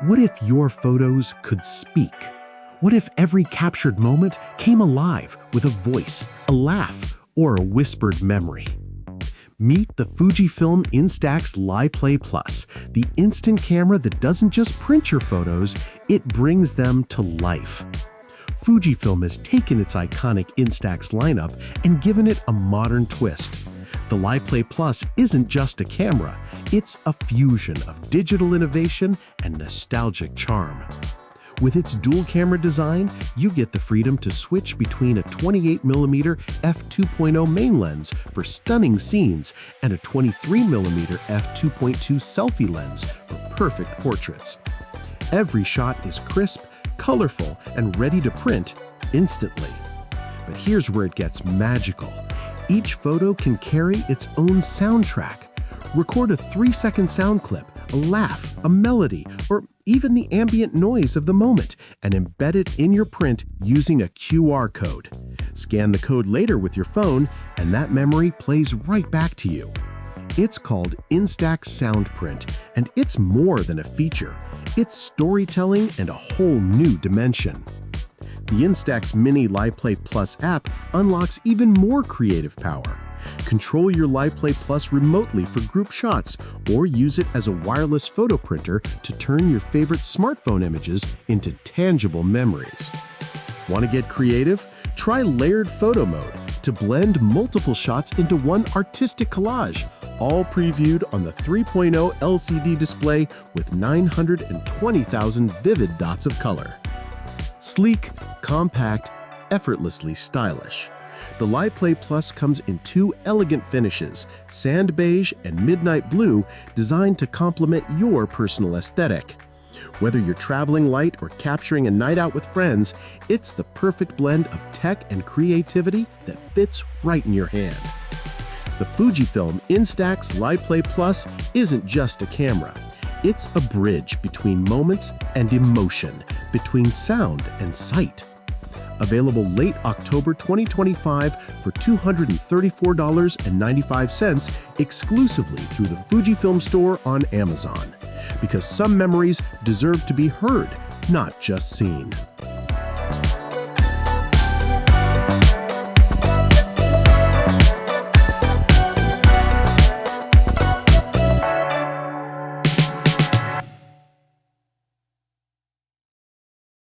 What if your photos could speak? What if every captured moment came alive with a voice, a laugh, or a whispered memory? Meet the Fujifilm Instax LiPlay Plus, the instant camera that doesn't just print your photos, it brings them to life. Fujifilm has taken its iconic Instax lineup and given it a modern twist. The LiPlay Plus isn't just a camera, it's a fusion of digital innovation and nostalgic charm. With its dual-camera design, you get the freedom to switch between a 28mm f2.0 main lens for stunning scenes and a 23mm f2.2 selfie lens for perfect portraits. Every shot is crisp, colorful, and ready to print instantly. But here's where it gets magical. Each photo can carry its own soundtrack. Record a 3-second sound clip, a laugh, a melody, or even the ambient noise of the moment, and embed it in your print using a QR code. Scan the code later with your phone, and that memory plays right back to you. It's called Instax Sound Print, and it's more than a feature. It's storytelling and a whole new dimension. The Instax Mini LiPlay Plus app unlocks even more creative power. Control your LiPlay Plus remotely for group shots or use it as a wireless photo printer to turn your favorite smartphone images into tangible memories. Want to get creative? Try layered photo mode to blend multiple shots into one artistic collage, all previewed on the 3.0 LCD display with 920,000 vivid dots of color. Sleek, compact, effortlessly stylish. The LiPlay Plus comes in two elegant finishes, sand beige and midnight blue, designed to complement your personal aesthetic. Whether you're traveling light or capturing a night out with friends, it's the perfect blend of tech and creativity that fits right in your hand. The Fujifilm Instax LiPlay Plus isn't just a camera. It's a bridge between moments and emotion, between sound and sight. Available late October 2025 for $234.95 exclusively through the Fujifilm store on Amazon. Because some memories deserve to be heard, not just seen.